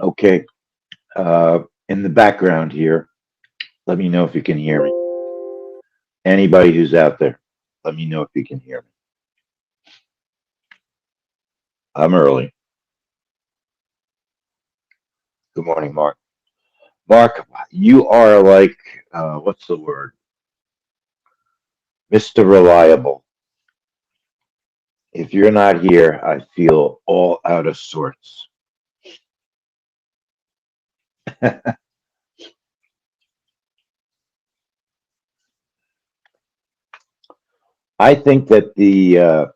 Okay, in the background here, let me know if you can hear me. Anybody who's out there, let me know if you can hear me. I'm early. Good morning, Mark. Mark, you are like, what's the word? Mr. Reliable. If you're not here, I feel all out of sorts. I think that the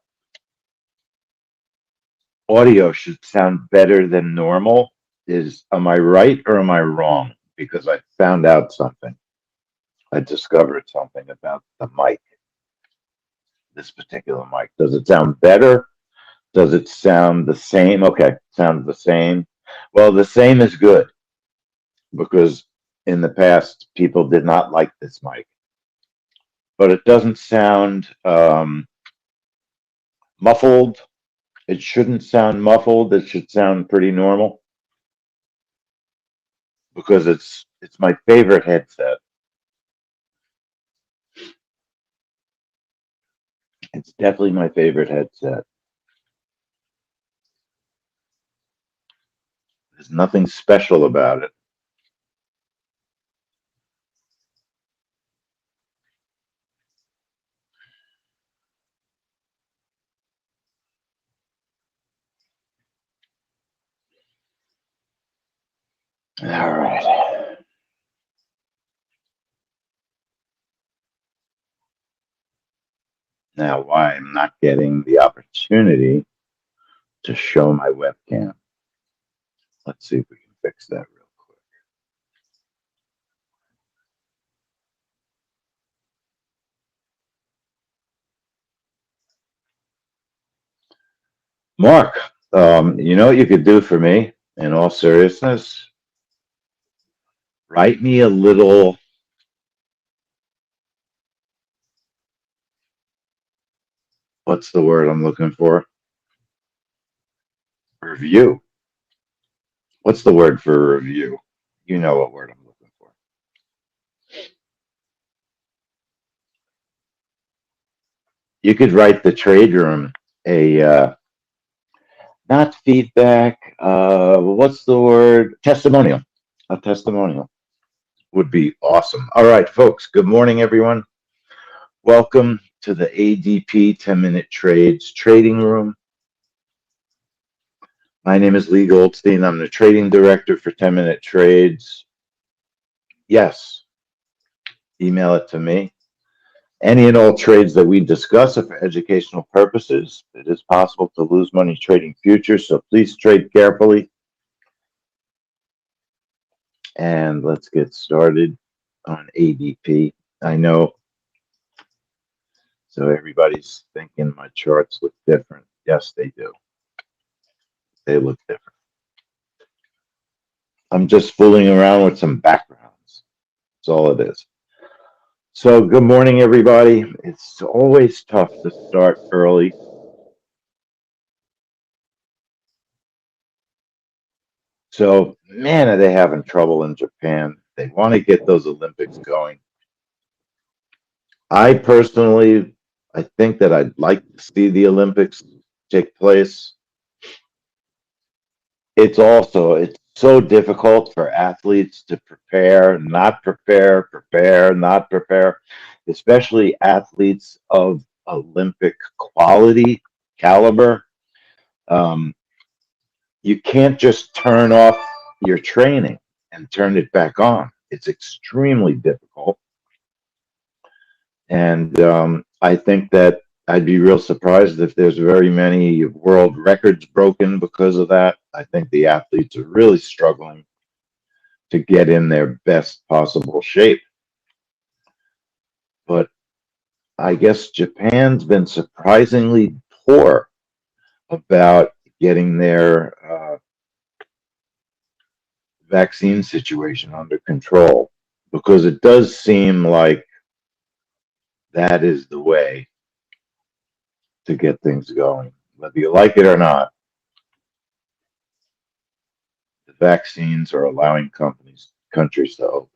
audio should sound better than normal. Am I right or am I wrong? Because I found out something. I discovered something about the mic, this particular mic. Does it sound better? Does it sound the same? Okay, sounds the same. Well, the same is good because in the past people did not like this mic, but it doesn't sound muffled. It shouldn't sound muffled. It should sound pretty normal because it's my favorite headset. It's definitely my favorite headset. There's nothing special about it. All right. Now, why I'm not getting the opportunity to show my webcam. Let's see if we can fix that real quick. Mark, you know what you could do for me, in all seriousness? Write me a little, what's the word I'm looking for? Review. What's the word for review? You know what word I'm looking for. You could write the trade room a, not feedback, what's the word? Testimonial. A testimonial would be awesome. All right, folks, good morning, everyone. Welcome to the ADP 10-Minute Trades Trading Room. My name is Lee Goldstein. I'm the trading director for 10-Minute Trades. Yes, email it to me. Any and all trades that we discuss are for educational purposes. It is possible to lose money trading futures, so please trade carefully. And let's get started on ADP. I know, so everybody's thinking my charts look different. Yes, they do. They look different. I'm just fooling around with some backgrounds. That's all it is. So, good morning, everybody. It's always tough to start early. So, man, are they having trouble in Japan? They want to get those Olympics going. I personally, I think that I'd like to see the Olympics take place. It's so difficult for athletes to prepare, not prepare, prepare, not prepare, especially athletes of Olympic quality, caliber. Um, you can't just turn off your training and turn it back on. It's extremely difficult. And I think that I'd be real surprised if there's very many world records broken because of that. I think the athletes are really struggling to get in their best possible shape. But I guess Japan's been surprisingly poor about getting their vaccine situation under control because it does seem like that is the way to get things going, whether you like it or not. The vaccines are allowing countries to open.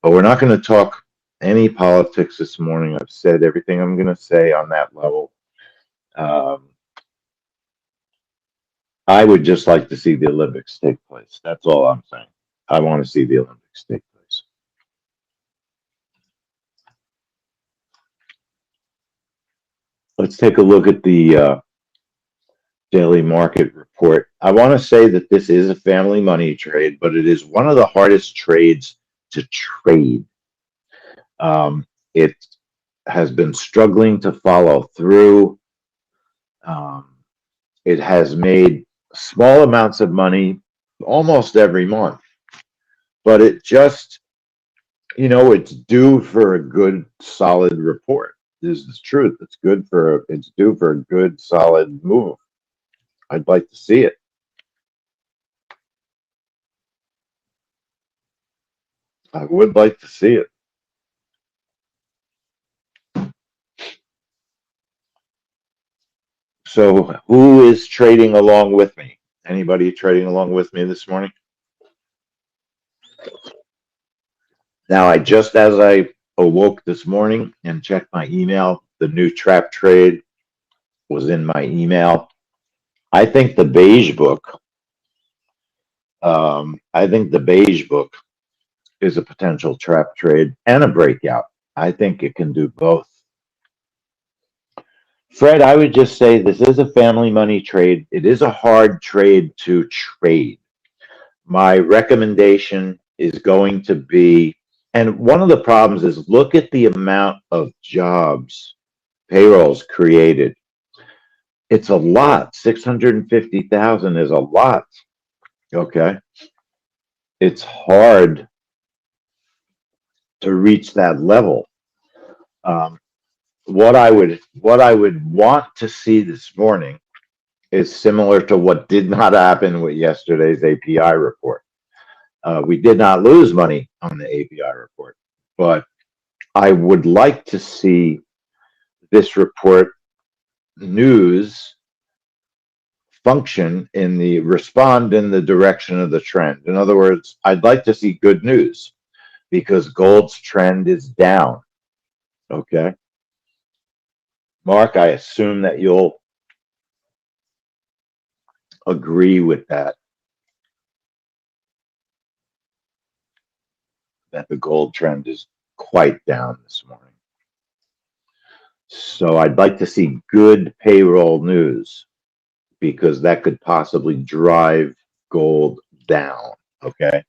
But we're not going to talk any politics this morning. I've said everything I'm going to say on that level. I would just like to see the Olympics take place. That's all I'm saying. I want to see the Olympics take place. Let's take a look at the daily market report. I want to say that this is a family money trade, but it is one of the hardest trades to trade. It has been struggling to follow through. It has made small amounts of money almost every month, but it just, it's due for a good, solid report. This is the truth. It's due for a good, solid move. I'd like to see it. I would like to see it. So who is trading along with me? Anybody trading along with me this morning? Now, as I awoke this morning and checked my email, the new trap trade was in my email. I think the beige book is a potential trap trade and a breakout. I think it can do both. Fred, I would just say this is a family money trade. It is a hard trade to trade. My recommendation is going to be, and one of the problems is look at the amount of jobs, payrolls created. It's a lot. 650,000 is a lot. Okay. It's hard to reach that level. What I would want to see this morning is similar to what did not happen with yesterday's API report. We did not lose money on the API report, but I would like to see this report news respond in the direction of the trend. In other words, I'd like to see good news because gold's trend is down. Okay. Mark, I assume that you'll agree with that the gold trend is quite down this morning. So I'd like to see good payroll news because that could possibly drive gold down. Okay.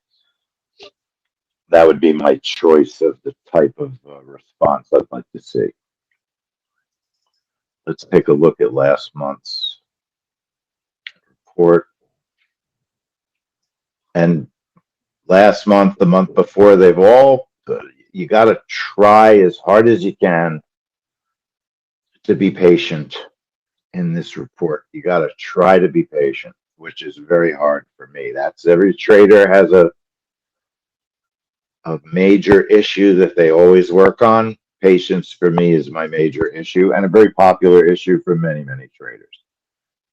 That would be my choice of the type of response I'd like to see. Let's take a look at last month's report. And last month, the month before, you got to try as hard as you can to be patient in this report. You got to try to be patient, which is very hard for me. Every trader has a major issue that they always work on. Patience for me is my major issue and a very popular issue for many, many traders.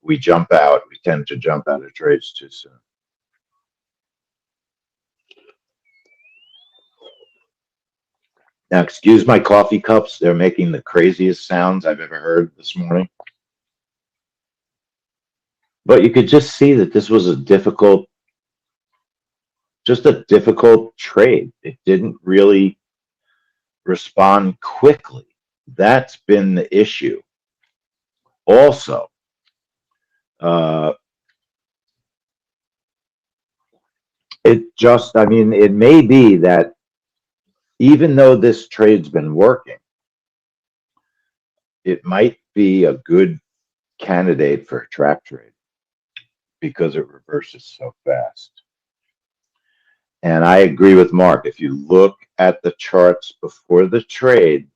We tend to jump out of trades too soon. Now, excuse my coffee cups. They're making the craziest sounds I've ever heard this morning. But you could just see that this was a difficult trade. It didn't really respond quickly. That's been the issue. Also, it may be that even though this trade's been working, it might be a good candidate for a trap trade because it reverses so fast. And I agree with Mark. If you look at the charts before the trade,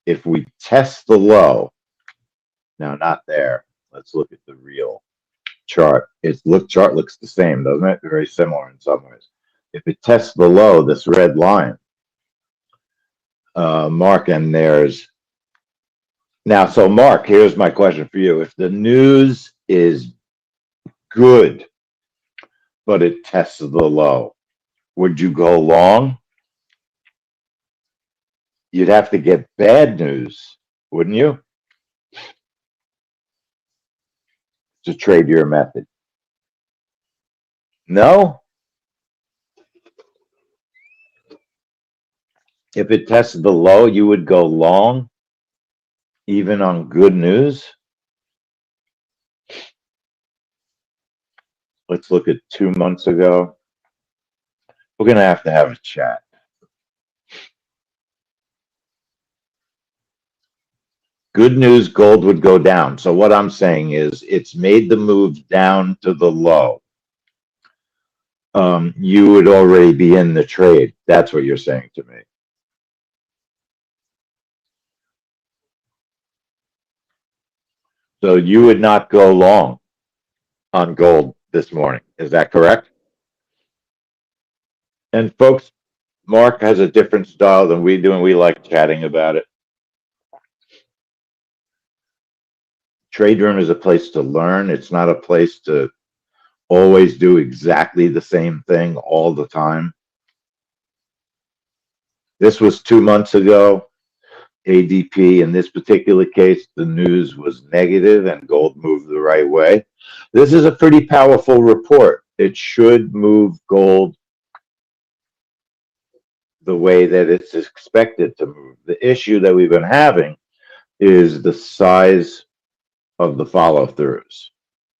if we test the low, now not there, let's look at the real chart. Chart looks the same, doesn't it? Very similar in some ways. If it tests the low, this red line, Mark, and there's Now, so Mark, here's my question for you. If the news is good, but it tests the low, would you go long? You'd have to get bad news, wouldn't you, to trade your method? No? If it tested the low, you would go long, even on good news? Let's look at 2 months ago. We're going to have a chat. Good news, gold would go down. So what I'm saying is it's made the move down to the low. You would already be in the trade. That's what you're saying to me. So you would not go long on gold this morning. Is that correct? And folks, Mark has a different style than we do, and we like chatting about it. Trade room is a place to learn. It's not a place to always do exactly the same thing all the time. This was 2 months ago. ADP, in this particular case, the news was negative and gold moved the right way. This is a pretty powerful report. It should move gold the way that it's expected to move. The issue that we've been having is the size of the follow-throughs.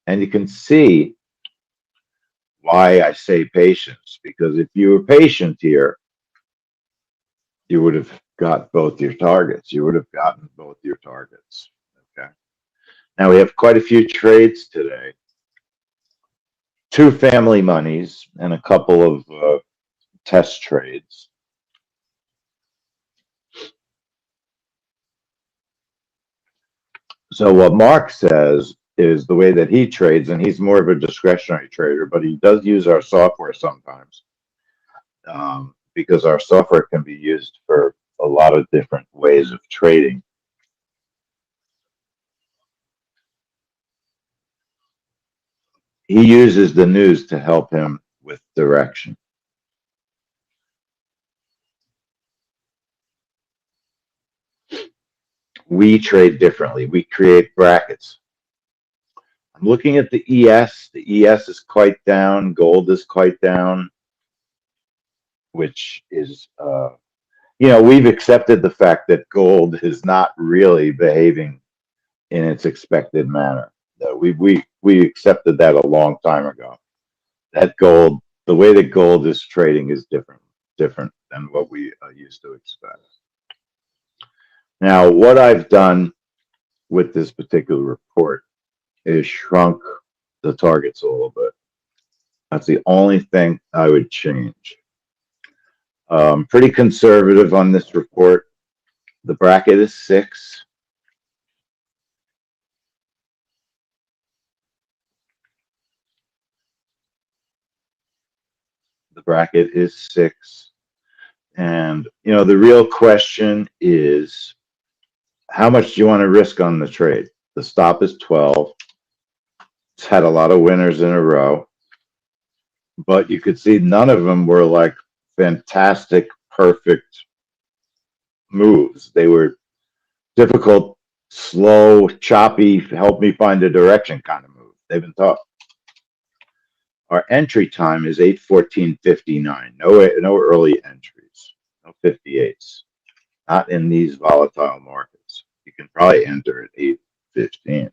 And you can see why I say patience, because if you were patient here, you would have got both your targets. You would have gotten both your targets. Okay. Now we have quite a few trades today. 2 family monies and a couple of test trades. So what Mark says is the way that he trades, and he's more of a discretionary trader, but he does use our software sometimes, because our software can be used for a lot of different ways of trading. He uses the news to help him with direction. We trade differently. We create brackets. I'm looking at the ES. The ES is quite down. Gold is quite down, which is, we've accepted the fact that gold is not really behaving in its expected manner. We accepted that a long time ago. That gold, the way that gold is trading is different than what we used to expect. Now, what I've done with this particular report is shrunk the targets a little bit. That's the only thing I would change. Pretty conservative on this report. The bracket is 6. The bracket is 6. And, the real question is, how much do you want to risk on the trade? The stop is 12. It's had a lot of winners in a row, but you could see none of them were like fantastic, perfect moves. They were difficult, slow, choppy, help me find a direction kind of move. They've been tough. Our entry time is 8:14:59. No early entries, no 58s. Not in these volatile markets. You can probably enter at 8:15.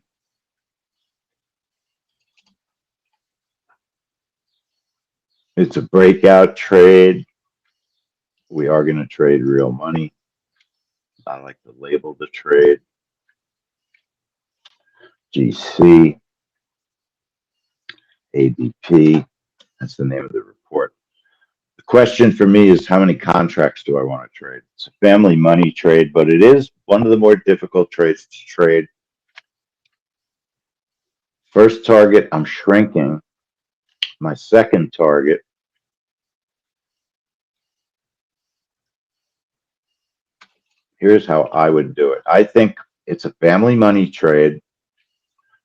It's a breakout trade. We are going to trade real money. I like to label the trade. GC, ADP. That's the name of the report. The question for me is, how many contracts do I want to trade? It's a family money trade, but it is one of the more difficult trades to trade. First target, I'm shrinking. My second target, here's how I would do it. I think It's a family money trade,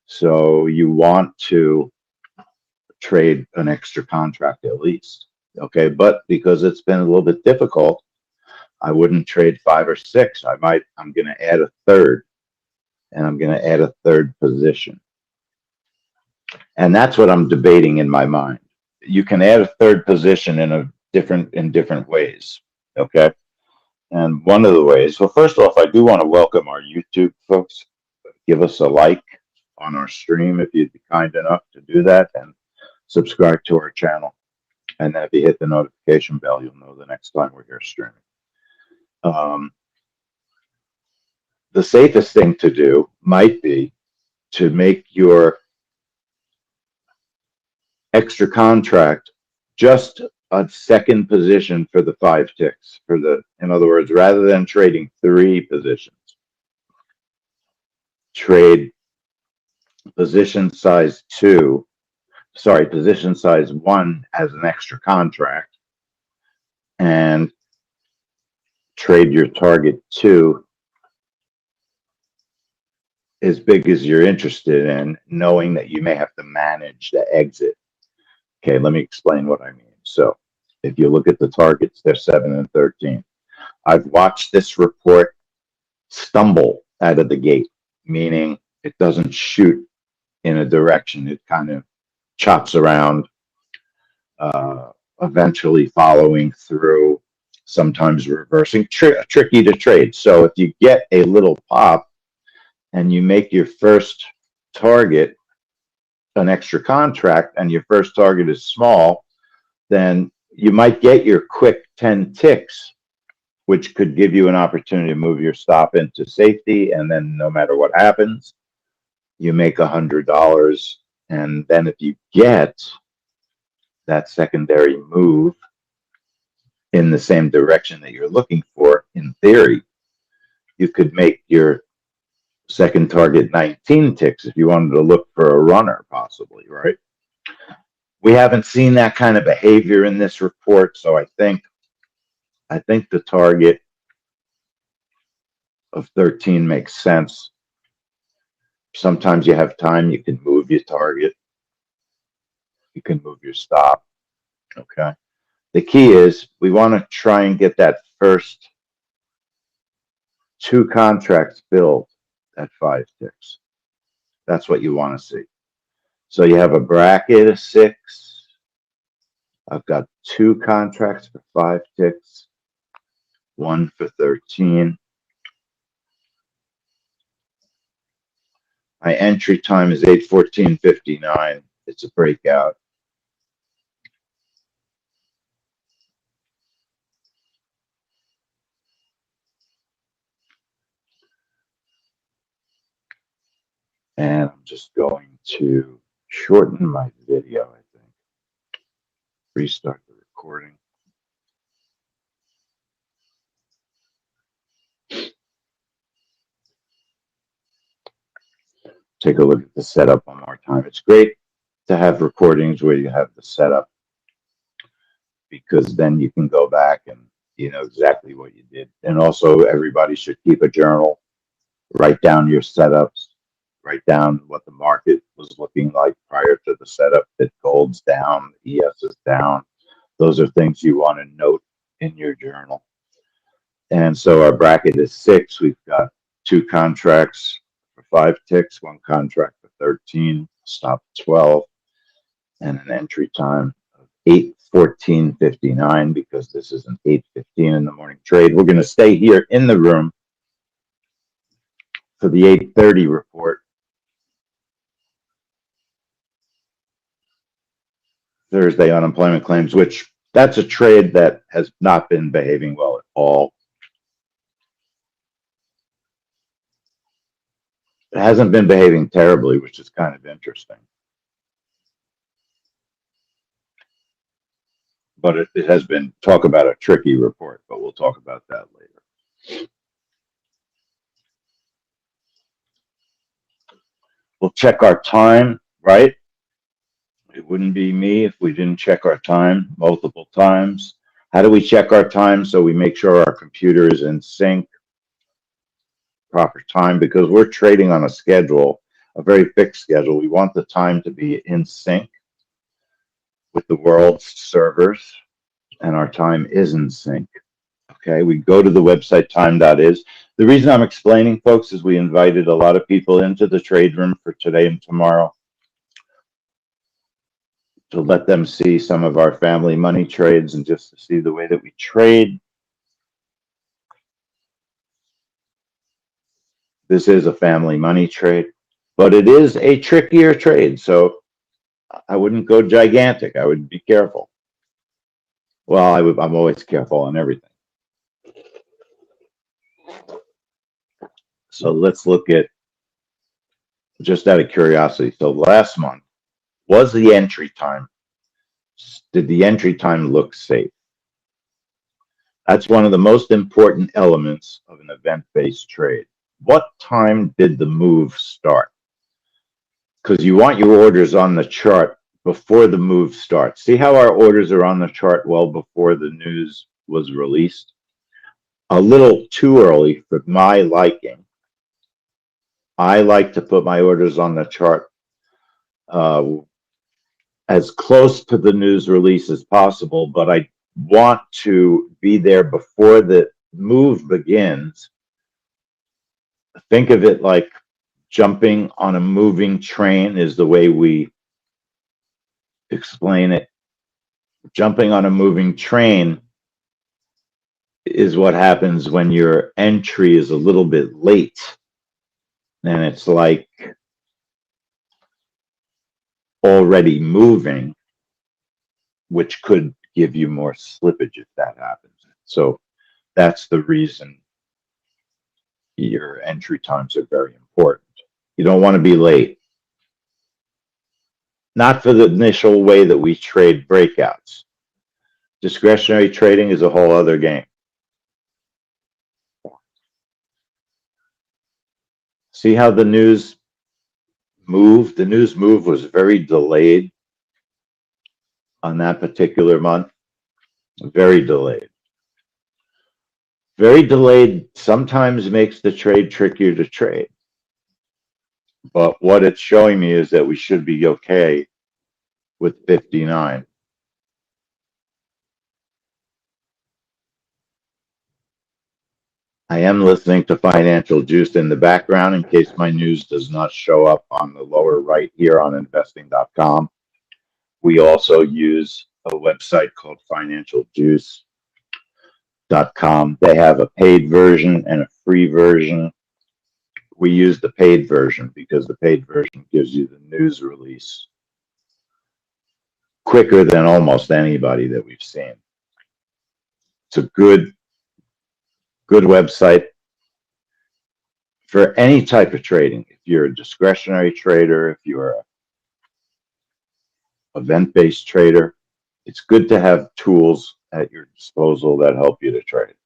so you want to trade an extra contract at least. Okay, but because it's been a little bit difficult, I wouldn't trade 5 or 6. I'm going to add a third, and I'm going to add a third position. And that's what I'm debating in my mind. You can add a third position in different ways. Okay. And one of the ways, well, first off, I do want to welcome our YouTube folks. Give us a like on our stream if you'd be kind enough to do that, and subscribe to our channel. And then if you hit the notification bell, you'll know the next time we're here streaming. The safest thing to do might be to make your extra contract just a second position for the 5 ticks. In other words, rather than trading 3 positions, trade position size 1 as an extra contract, and trade your target 2 as big as you're interested in, knowing that you may have to manage the exit. Okay, let me explain what I mean. So if you look at the targets, they're 7 and 13. I've watched this report stumble out of the gate, meaning it doesn't shoot in a direction. It kind of chops around, eventually following through, sometimes reversing, tricky to trade. So if you get a little pop and you make your first target an extra contract, and your first target is small, then you might get your quick 10 ticks, which could give you an opportunity to move your stop into safety. And then no matter what happens, you make $100. And then if you get that secondary move in the same direction that you're looking for, in theory, you could make your second target 19 ticks if you wanted to look for a runner, possibly, right? We haven't seen that kind of behavior in this report, so I think the target of 13 makes sense. Sometimes you have time, you can move your target, you can move your stop. Okay. The key is we want to try and get that first 2 contracts filled at 5 ticks. That's what you want to see. So you have a bracket of 6. I've got 2 contracts for 5 ticks, 1 for 13. My entry time is 8:14:59. It's a breakout. And I'm just going to shorten my video, I think. Restart the recording. Take a look at the setup one more time. It's great to have recordings where you have the setup, because then you can go back and you know exactly what you did. And also, everybody should keep a journal. Write down your setups. Write down what the market was looking like prior to the setup. That gold's down, ES is down. Those are things you want to note in your journal. And so our bracket is 6. We've got 2 contracts for 5 ticks, 1 contract for 13, stop 12, and an entry time of 8:14:59, because this is an 8:15 in the morning trade. We're going to stay here in the room for the 8:30 report. Thursday unemployment claims, which that's a trade that has not been behaving well at all. It hasn't been behaving terribly, which is kind of interesting. But it has been, talk about a tricky report, but we'll talk about that later. We'll check our time, right? It wouldn't be me if we didn't check our time multiple times. How do we check our time? So we make sure our computer is in sync. proper time because we're trading on a schedule, a very fixed schedule. We want the time to be in sync with the world's servers, and our time is in sync. Okay, we go to the website time.is. The reason I'm explaining, folks, is we invited a lot of people into the trade room for today and tomorrow to let them see some of our family money trades and just to see the way that we trade. This is a family money trade, but it is a trickier trade, so I wouldn't go gigantic. I would be careful. Well, I'm always careful on everything. So let's look at, just out of curiosity, so last month, was the entry time, did the entry time look safe? That's one of the most important elements of an event-based trade. What time did the move start? Because you want your orders on the chart before the move starts. See how our orders are on the chart well before the news was released? A little too early for my liking. I like to put my orders on the chart as close to the news release as possible, but I want to be there before the move begins. Think of it like jumping on a moving train is the way we explain it. Jumping on a moving train is what happens when your entry is a little bit late. And it's like already moving, which could give you more slippage if that happens. So that's the reason your entry times are very important. You don't want to be late. Not for the initial way that we trade breakouts. Discretionary trading is a whole other game. See how the news moved? The news move was very delayed on that particular month. Very delayed. Very delayed sometimes makes the trade trickier to trade. But what it's showing me is that we should be okay with 59. I am listening to Financial Juice in the background in case my news does not show up on the lower right here on investing.com. We also use a website called financialjuice.com. They have a paid version and a free version. We use the paid version because the paid version gives you the news release quicker than almost anybody that we've seen. It's a good website for any type of trading. If you're a discretionary trader, if you're an event-based trader, it's good to have tools at your disposal that help you to trade.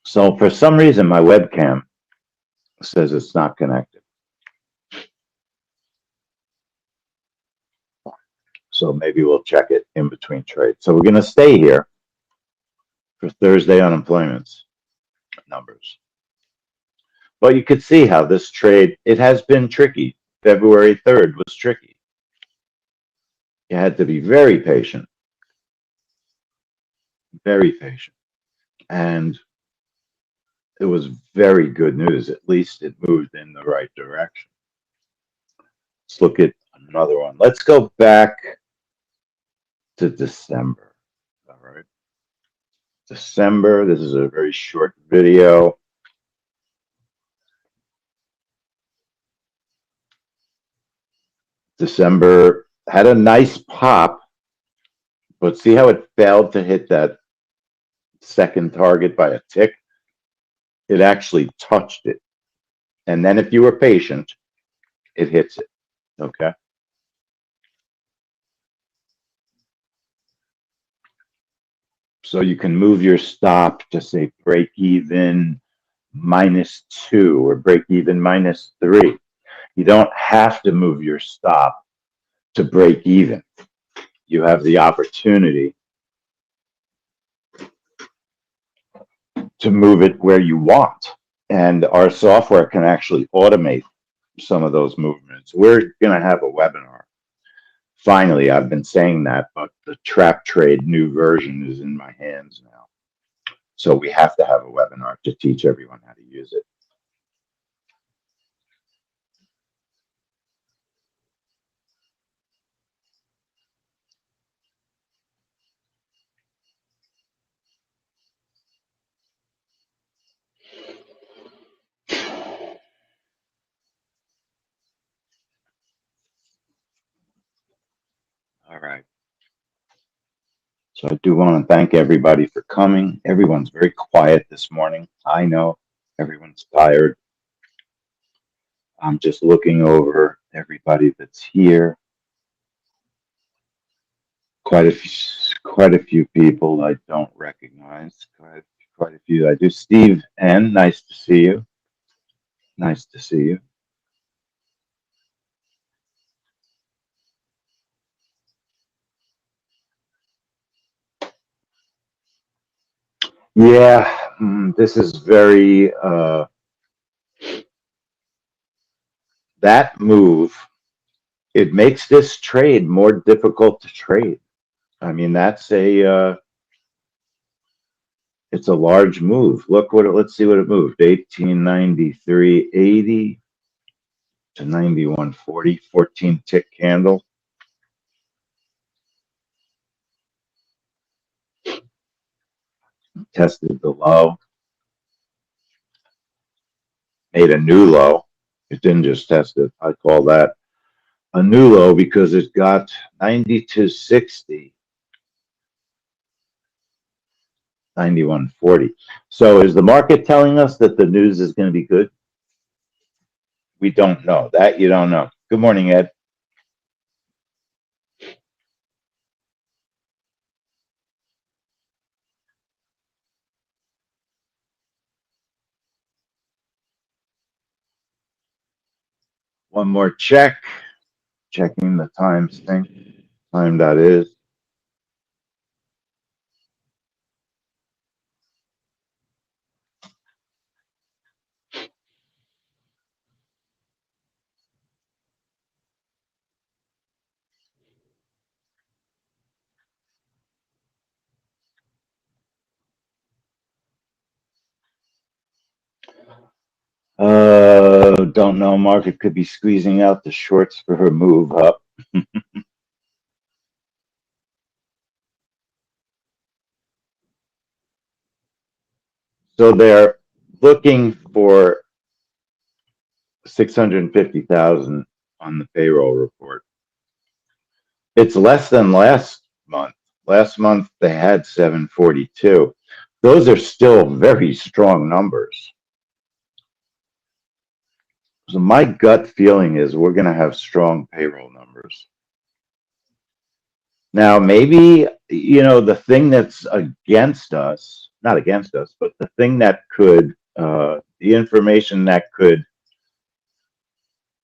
So for some reason, my webcam says it's not connected. So maybe we'll check it in between trades. So we're going to stay here for Thursday unemployment numbers. But you could see how this trade, it has been tricky. February 3rd was tricky. You had to be very patient. Very patient. And it was very good news. At least it moved in the right direction. Let's look at another one. Let's go back to December. All right. December, this is a very short video. December had a nice pop, but see how it failed to hit that second target by a tick? It actually touched it. And then if you were patient, it hits it. Okay. So you can move your stop to say break even -2 or break even -3. You don't have to move your stop to break even. You have the opportunity to move it where you want. And our software can actually automate some of those movements. We're going to have a webinar. Finally, I've been saying that, but the trap trade new version is in my hands now. So we have to have a webinar to teach everyone how to use it. All right. So I do want to thank everybody for coming. Everyone's very quiet this morning. I know everyone's tired. I'm just looking over everybody that's here. Quite a few people I don't recognize. Quite a few I do. Steve N, nice to see you. Nice to see you. Yeah, this is very that move. It makes this trade more difficult to trade. I mean, that's a it's a large move. Let's see what it moved. 1893.80 to 91.40, 14 tick candle. Tested the low. Made a new low. It didn't just test it. I call that a new low because it got 92.60, 91.40. So is the market telling us that the news is going to be good? We don't know. That you don't know. Good morning, Ed. One more check. Checking the time sync. Time that is. Don't know. Market could be squeezing out the shorts for her move up. So they're looking for 650,000 on the payroll report. It's less than last month. Last month they had 742. Those are still very strong numbers. So my gut feeling is we're going to have strong payroll numbers. Now, maybe, the thing that's against us, not against us, but the thing that could, the information that could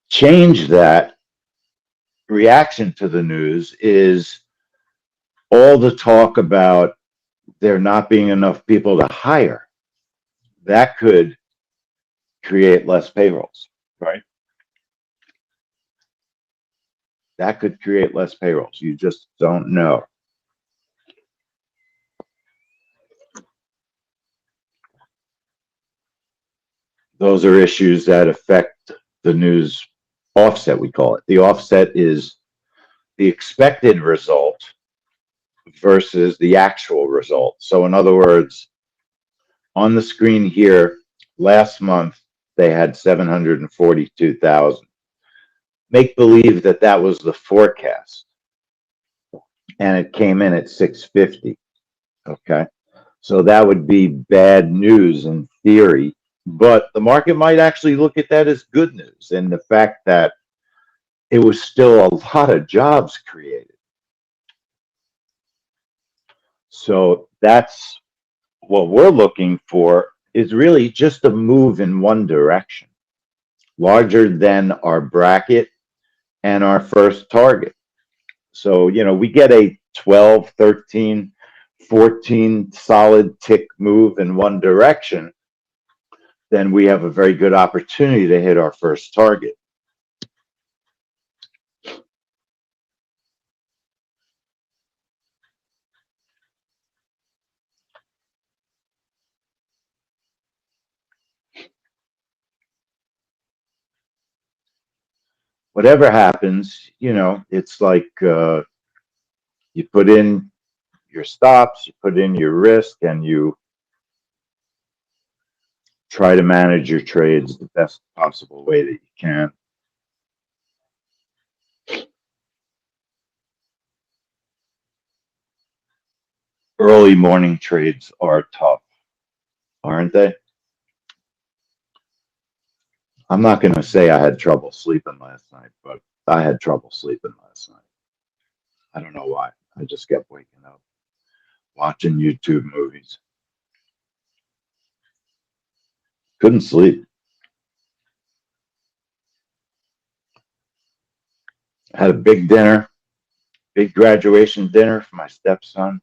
change that reaction to the news is all the talk about there not being enough people to hire. That could create less payrolls, right? That could create less payrolls. You just don't know. Those are issues that affect the news offset, we call it. The offset is the expected result versus the actual result. So in other words, on the screen here, last month, they had 742,000. Make believe that that was the forecast. And it came in at 650. Okay. So that would be bad news in theory, but the market might actually look at that as good news. And the fact that it was still a lot of jobs created. So that's what we're looking for, is really just a move in one direction, larger than our bracket and our first target. So, we get a 12, 13, 14 solid tick move in one direction, then we have a very good opportunity to hit our first target. Whatever happens, it's like you put in your stops, you put in your risk, and you try to manage your trades the best possible way that you can. Early morning trades are tough, aren't they? I'm not going to say I had trouble sleeping last night, but I had trouble sleeping last night. I don't know why. I just kept waking up, watching YouTube movies. Couldn't sleep. Had a big dinner, big graduation dinner for my stepson.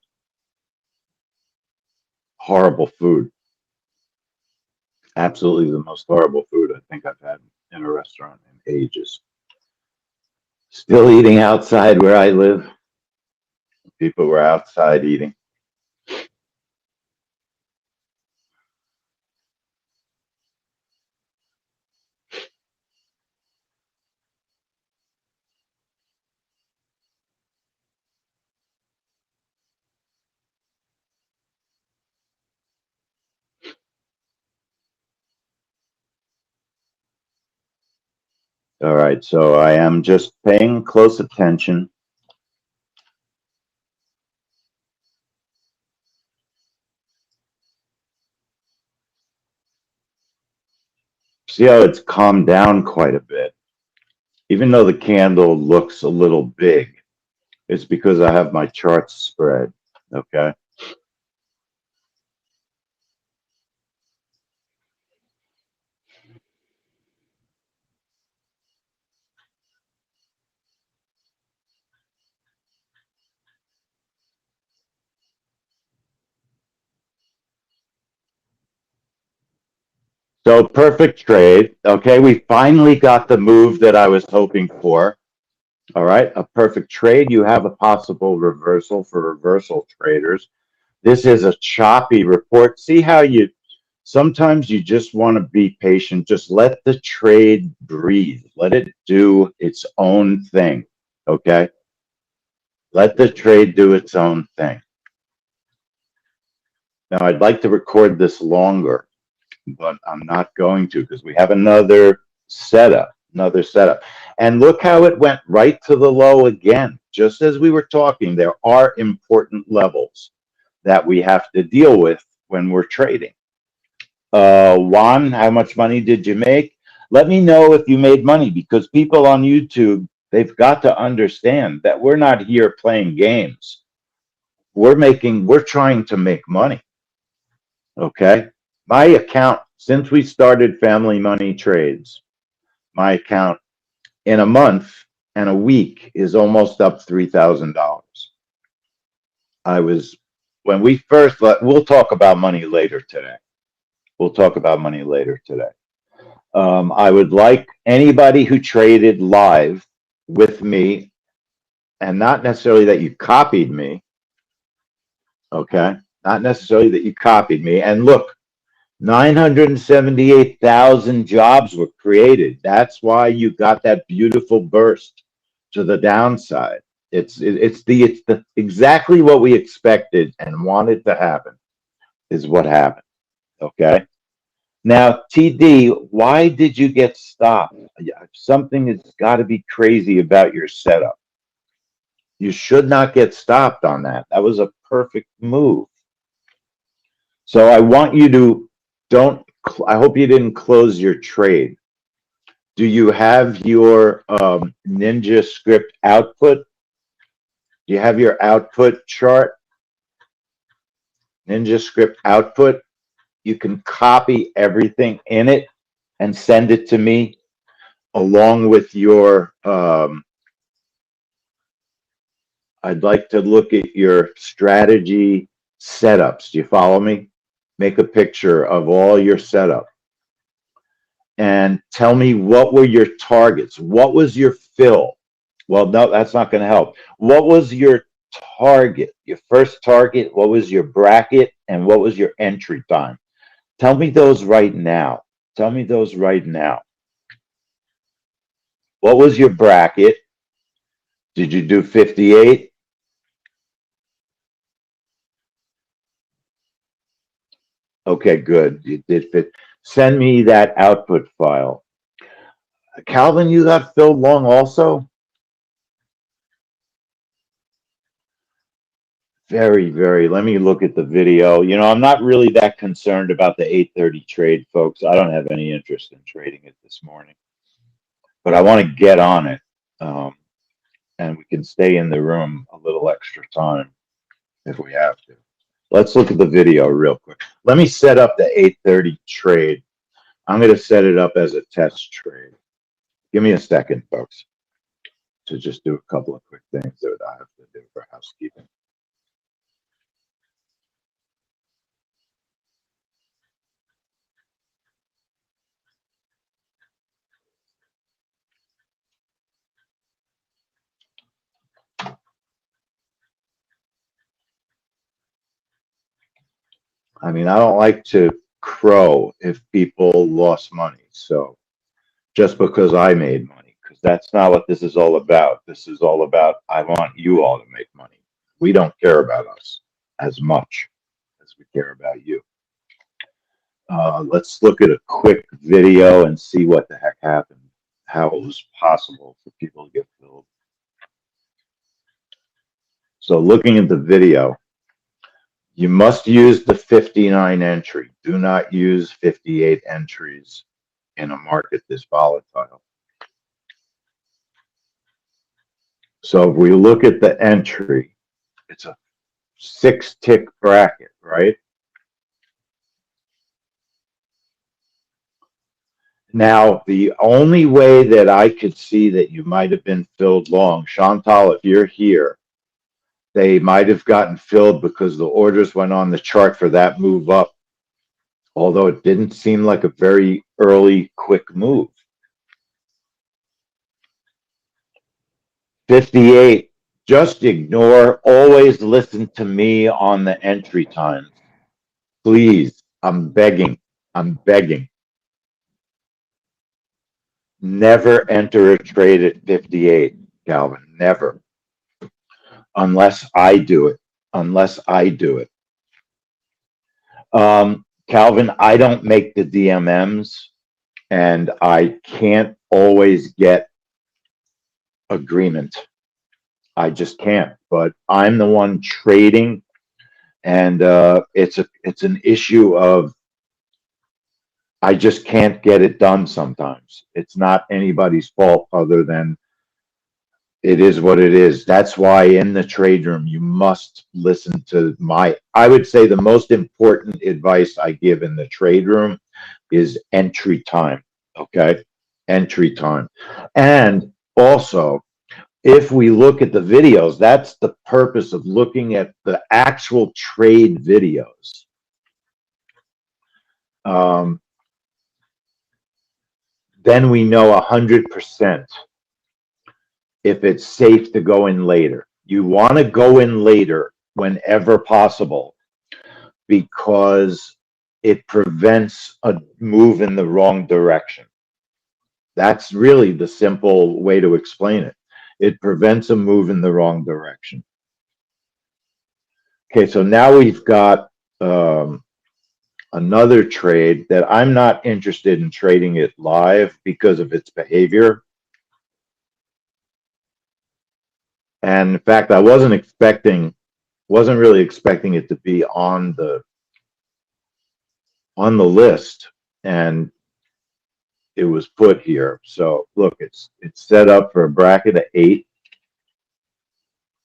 Horrible food. Absolutely the most horrible food I think I've had in a restaurant in ages. Still eating outside where I live. People were outside eating. All right, so I am just paying close attention. See how it's calmed down quite a bit. Even though the candle looks a little big, it's because I have my charts spread, okay? So perfect trade, okay? We finally got the move that I was hoping for. All right, a perfect trade. You have a possible reversal for reversal traders. This is a choppy report. See how sometimes you just want to be patient. Just let the trade breathe. Let it do its own thing. Okay. Let the trade do its own thing. Now, I'd like to record this longer, but I'm not going to because we have another setup. And look how it went right to the low again. Just as we were talking, there are important levels that we have to deal with when we're trading. Juan, how much money did you make? Let me know if you made money because people on YouTube, they've got to understand that we're not here playing games. We're trying to make money. Okay. My account, since we started Family Money Trades, my account in a month and a week is almost up $3,000. When we first, we'll talk about money later today. We'll talk about money later today. I would like anybody who traded live with me, and not necessarily that you copied me, okay? Not necessarily that you copied me. And look, 978,000 jobs were created. That's why you got that beautiful burst to the downside. It's the exactly what we expected and wanted to happen is what happened. Okay. Now, TD, why did you get stopped? Something has got to be crazy about your setup. You should not get stopped on that. That was a perfect move. So I want you to I hope you didn't close your trade. Do you have your Ninja script output? Do you have your output chart? Ninja script output? You can copy everything in it and send it to me along with your I'd like to look at your strategy setups. Do you follow me? Make a picture of all your setup and tell me what were your targets. What was your fill? Well, no, that's not going to help. What was your target? Your first target? What was your bracket? And what was your entry time? Tell me those right now. Tell me those right now. What was your bracket? Did you do 58? Okay, good. You did fit. Send me that output file. Calvin, you got filled long also? Very, very. Let me look at the video. You know, I'm not really that concerned about the 8:30 trade, folks. I don't have any interest in trading it this morning, but I want to get on it. And we can stay in the room a little extra time if we have to. Let's look at the video real quick. Let me set up the 8:30 trade. I'm going to set it up as a test trade. Give me a second, folks, to just do a couple of quick things that I have to do for housekeeping. I mean, I don't like to crow if people lost money. So just because I made money, because that's not what this is all about. This is all about, I want you all to make money. We don't care about us as much as we care about you. Let's look at a quick video and see what the heck happened, how it was possible for people to get filled. So looking at the video, you must use the 59 entry. Do not use 58 entries in a market this volatile. So if we look at the entry, it's a 6-tick bracket, right? Now, the only way that I could see that you might have been filled long, Chantal, if you're here, they might have gotten filled because the orders went on the chart for that move up, although it didn't seem like a very early, quick move. 58, just ignore, always listen to me on the entry times. Please, I'm begging. Never enter a trade at 58, Calvin, never. Unless I do it. Calvin, I don't make the DMMs, and I can't always get agreement. I just can't. But I'm the one trading, and it's an issue of I just can't get it done sometimes. It's not anybody's fault other than it is what it is. That's why in the trade room, you must listen to I would say the most important advice I give in the trade room is entry time. Okay. Entry time. And also, if we look at the videos, that's the purpose of looking at the actual trade videos. Then we know 100% if it's safe to go in later. You want to go in later whenever possible because it prevents a move in the wrong direction. That's really the simple way to explain it. It prevents a move in the wrong direction. Okay, so now we've got another trade that I'm not interested in trading it live because of its behavior. And in fact, I wasn't really expecting it to be on the list, and it was put here. So look, it's set up for a bracket of 8,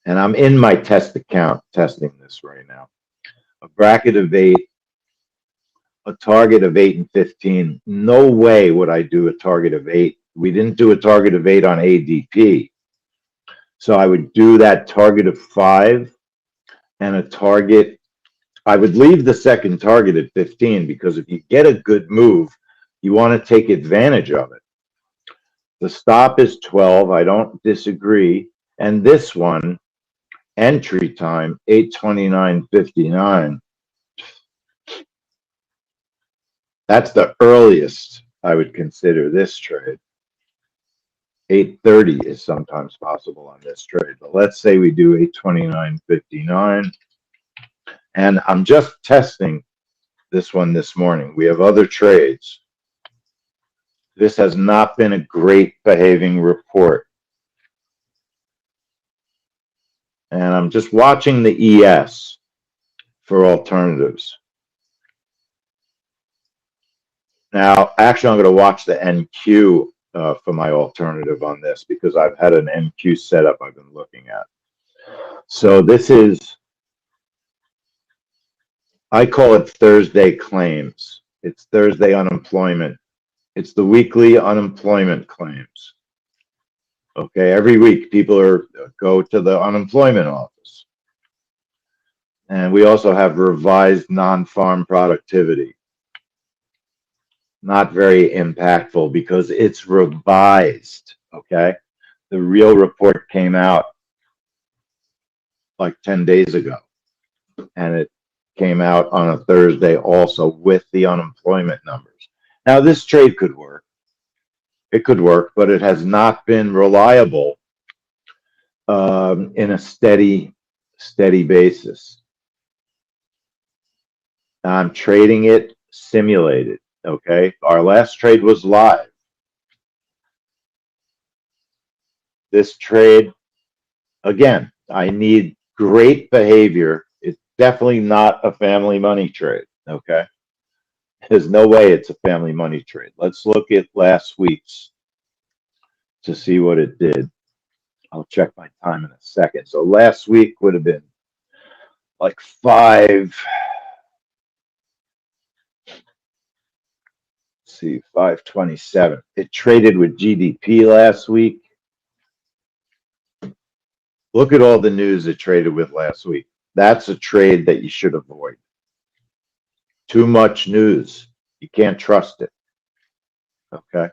and I'm in my test account testing this right now. A bracket of 8, a target of 8 and 15. No way would I do a target of 8. We didn't do a target of 8 on ADP. So I would do that target of 5 and a target I would leave the second target at 15 because if you get a good move, you want to take advantage of it. The stop is 12. I don't disagree. And this one, entry time 8:29:59. That's the earliest I would consider this trade. 8:30 is sometimes possible on this trade, but let's say we do 8:29:59. And I'm just testing this one this morning. We have other trades. This has not been a great behaving report. And I'm just watching the ES for alternatives. Now, actually, I'm going to watch the NQ for my alternative on this because I've had an NQ setup I've been looking at. So this is, I call it Thursday claims. It's Thursday unemployment. It's the weekly unemployment claims. Okay, every week people go to the unemployment office. And we also have revised non-farm productivity. Not very impactful because it's revised, okay? The real report came out like 10 days ago. And it came out on a Thursday also with the unemployment numbers. Now, this trade could work. It could work, but it has not been reliable in a steady basis. I'm trading it simulated, okay? Our last trade was live. This trade, again, I need great behavior. It's definitely not a family money trade, okay? There's no way it's a family money trade. Let's look at last week's to see what it did. I'll check my time in a second. So last week would have been like 527. It traded with GDP last week. Look at all the news it traded with last week. That's a trade that you should avoid. Too much news. You can't trust it. Okay?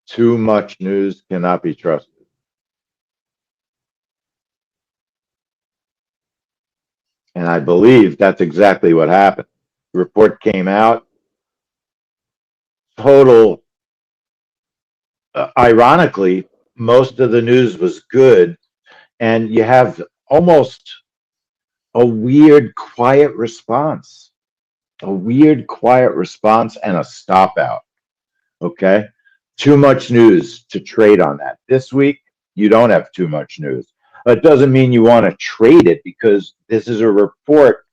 Too much news cannot be trusted. And I believe that's exactly what happened. The report came out. Total, ironically, most of the news was good. And you have almost a weird quiet response. A weird quiet response and a stop out. Okay? Too much news to trade on that. This week, you don't have too much news. It doesn't mean you want to trade it because this is a report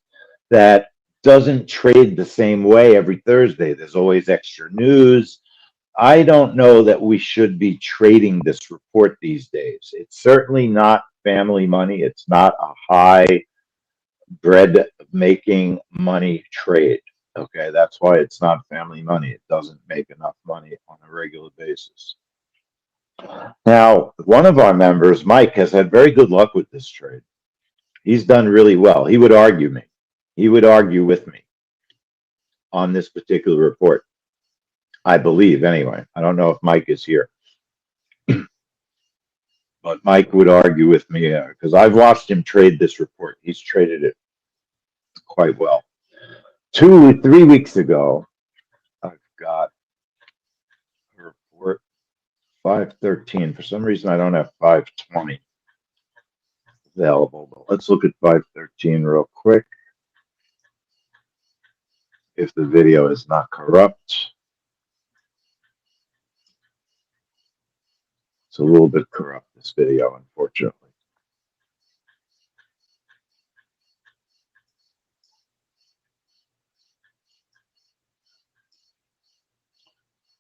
that doesn't trade the same way every Thursday. There's always extra news. I don't know that we should be trading this report these days. It's certainly not family money. It's not a high bread making money trade. Okay, that's why it's not family money. It doesn't make enough money on a regular basis. Now, one of our members, Mike, has had very good luck with this trade. He's done really well. He would argue me. He would argue with me on this particular report. I believe, anyway. I don't know if Mike is here. But Mike would argue with me because I've watched him trade this report. He's traded it quite well. 3 weeks ago, I've got a report 513. For some reason, I don't have 520 available. But let's look at 513 real quick. If the video is not corrupt. It's a little bit corrupt, this video, unfortunately.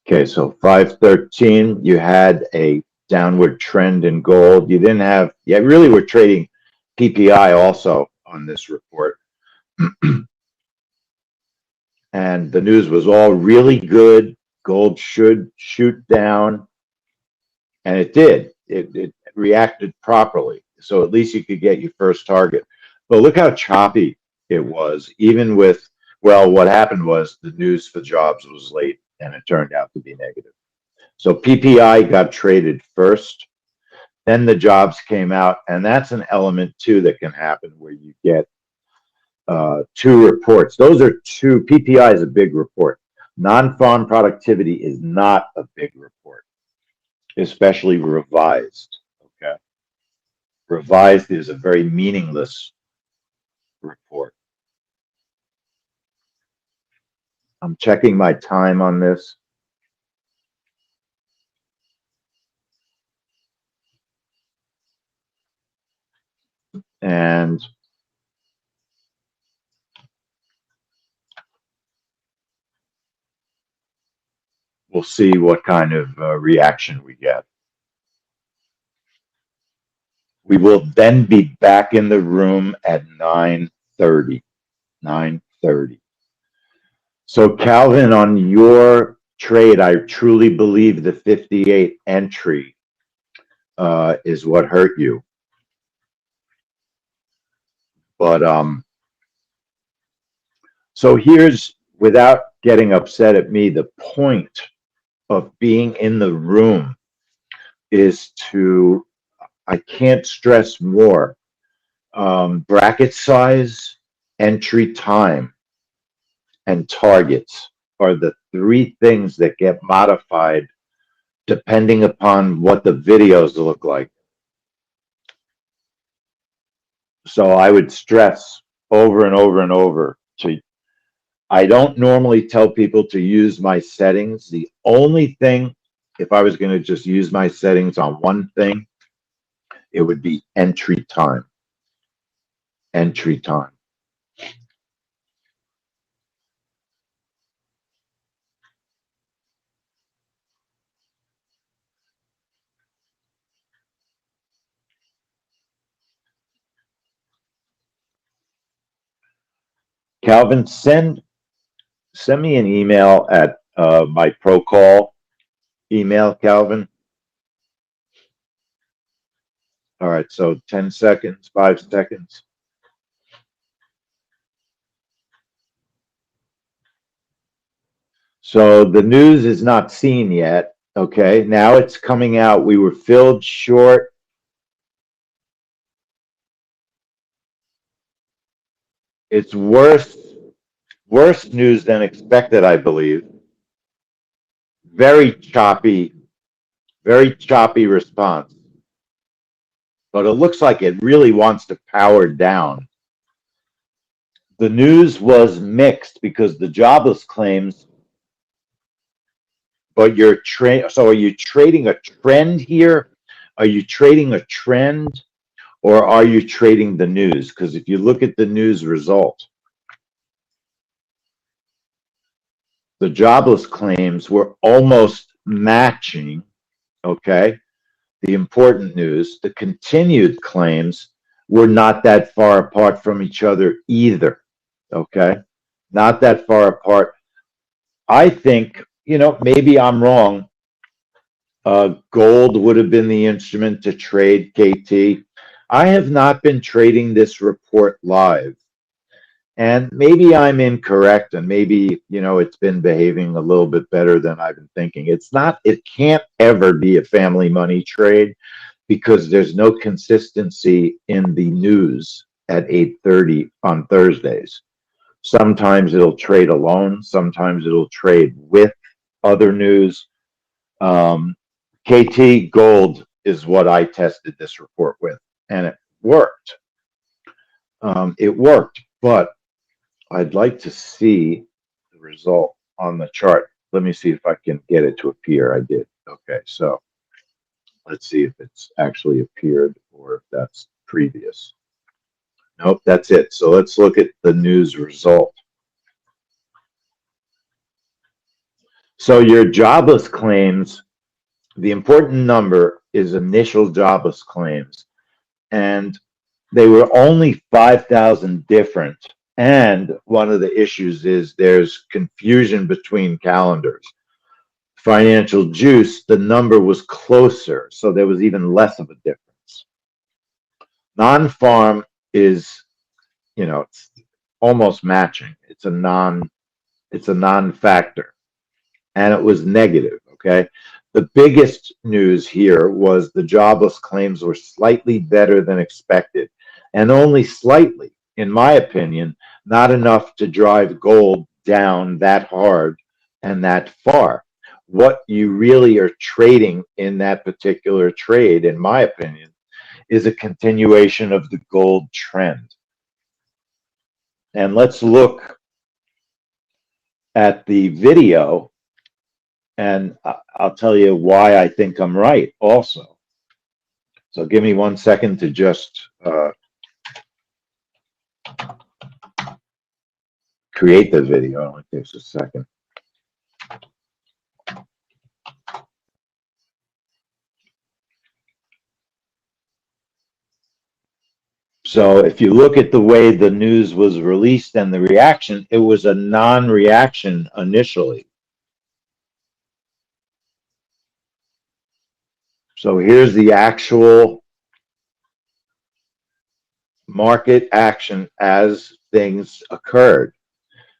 Okay, so 513, you had a downward trend in gold. You didn't have, yeah, really we're trading PPI also on this report. And the news was all really good. Gold should shoot down. And it did. It reacted properly. So at least you could get your first target. But look how choppy It was, even with, well, what happened was the news for jobs was late and it turned out to be negative. So PPI got traded first, then the jobs came out, and that's an element too that can happen where you get two reports. Those are two. PPI is a big report. Non-farm productivity is not a big report, especially revised. Okay, revised is a very meaningless report. I'm checking my time on this. And we'll see what kind of reaction we get. We will then be back in the room at 9:30. 9:30. So Calvin, on your trade, I truly believe the 58 entry is what hurt you. But so here's, without getting upset at me, the point of being in the room is to, I can't stress more, bracket size, entry time, and targets are the three things that get modified depending upon what the videos look like. So I would stress over and over and over to, I don't normally tell people to use my settings. The only thing, if I was going to just use my settings on one thing, it would be entry time. Entry time. Calvin, send me an email at my pro call email, Calvin. All right, so 10 seconds, 5 seconds. So the news is not seen yet. Okay, now it's coming out. We were filled short. It's worse news than expected, I believe. Very choppy response. But it looks like it really wants to power down. The news was mixed because the jobless claims, but so are you trading a trend here? Are you trading a trend, or are you trading the news? Because if you look at the news result, the jobless claims were almost matching, okay, the important news. The continued claims were not that far apart from each other either, okay? Not that far apart. I think, maybe I'm wrong. Gold would have been the instrument to trade KT. I have not been trading this report live. And maybe I'm incorrect, and maybe, it's been behaving a little bit better than I've been thinking. It can't ever be a family money trade because there's no consistency in the news at 8:30 on Thursdays. Sometimes it'll trade alone, sometimes it'll trade with other news. KT Gold is what I tested this report with, and it worked. But I'd like to see the result on the chart. Let me see if I can get it to appear. I did. Okay, so let's see if it's actually appeared or if that's previous. Nope, that's it. So let's look at the news result. So your jobless claims, the important number is initial jobless claims, and they were only 5,000 different. And one of the issues is there's confusion between calendars. Financial Juice, the number was closer, so there was even less of a difference. Non-farm is, almost matching. It's a non-factor, and it was negative. Okay, the biggest news here was the jobless claims were slightly better than expected, and only slightly, in my opinion, not enough to drive gold down that hard and that far. What you really are trading in that particular trade, in my opinion, is a continuation of the gold trend. And let's look at the video, and I'll tell you why I think I'm right also. So give me 1 second to just create the video. It only takes a second. So if you look at the way the news was released and the reaction, it was a non-reaction initially. So here's the actual market action as things occurred.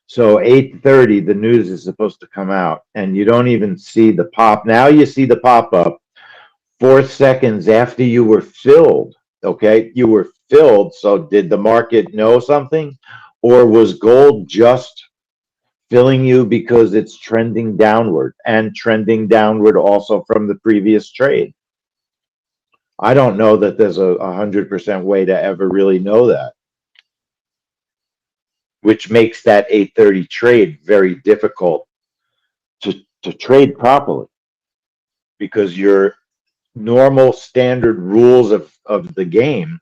So 8:30, the news is supposed to come out, and you don't even see the pop. Now you see the pop-up 4 seconds after you were filled. Okay, you were filled. So did the market know something, or was gold just filling you because it's trending downward and trending downward also from the previous trade? I don't know that there's a 100% way to ever really know that, which makes that 8:30 trade very difficult to trade properly, because your normal standard rules of the game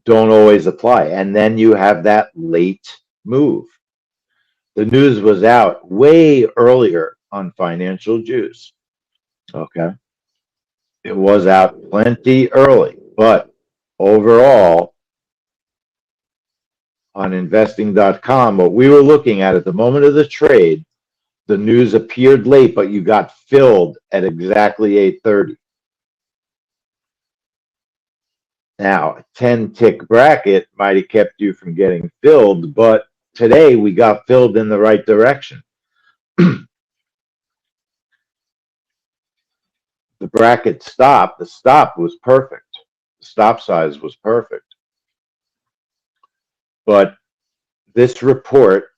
don't always apply. And then you have that late move. The news was out way earlier on Financial Juice. Okay. It was out plenty early, but overall on investing.com, what we were looking at the moment of the trade, the news appeared late, but you got filled at exactly 8:30. Now, a 10-tick bracket might have kept you from getting filled, but today we got filled in the right direction. The bracket stop, the stop was perfect. The stop size was perfect. But this report,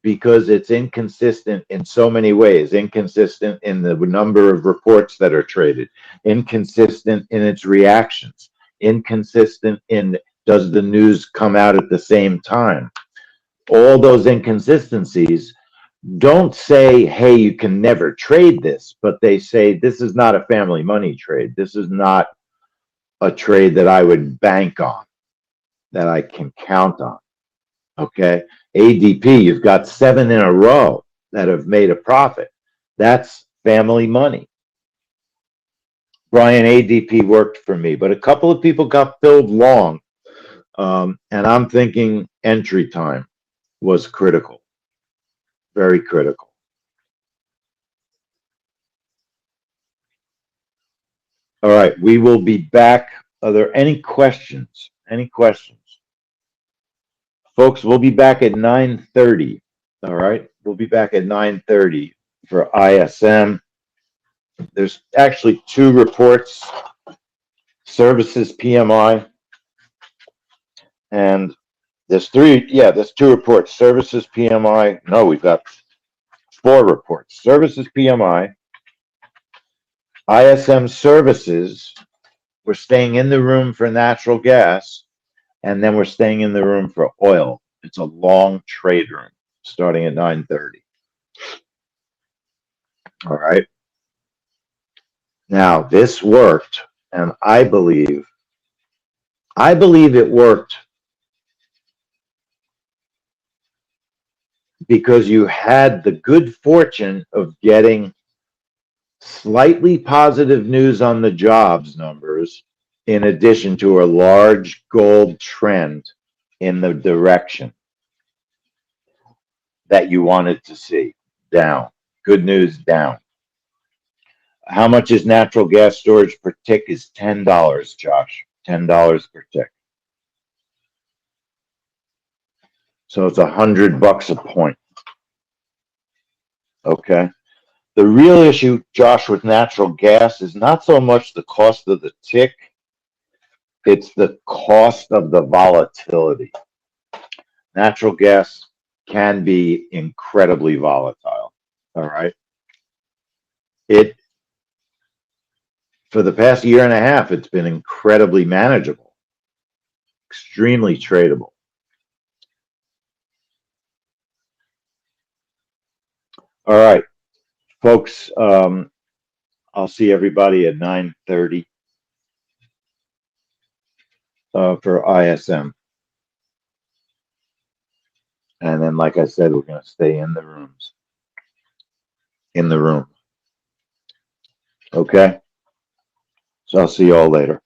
because it's inconsistent in so many ways, inconsistent in the number of reports that are traded, inconsistent in its reactions, inconsistent in does the news come out at the same time. All those inconsistencies don't say, hey, you can never trade this, but they say this is not a family money trade. This is not a trade that I would bank on, that I can count on. Okay, ADP, you've got 7 in a row that have made a profit. That's family money. Brian, ADP worked for me, but a couple of people got filled long, and I'm thinking entry time was critical, very critical. All right, we will be back. Are there any questions? Any questions? Folks, we'll be back at 9:30. All right, we'll be back at 9:30 for ISM. There's actually 2 reports, services PMI, and there's 3, there's 2 reports, services PMI. No, we've got 4 reports, services PMI, ISM services. We're staying in the room for natural gas, and then we're staying in the room for oil. It's a long trade room starting at 9:30. All right. Now, this worked, and I believe it worked because you had the good fortune of getting slightly positive news on the jobs numbers, in addition to a large gold trend in the direction that you wanted to see, down. Good news, down. How much is natural gas storage per tick? Is $10, Josh. $10 per tick. So it's $100 a point. Okay. The real issue, Josh, with natural gas is not so much the cost of the tick, it's the cost of the volatility. Natural gas can be incredibly volatile. All right. It, for the past year and a half, it's been incredibly manageable, extremely tradable. All right, folks, I'll see everybody at 9:30 for ISM. And then, like I said, we're going to stay in the rooms. In the room. Okay? So I'll see you all later.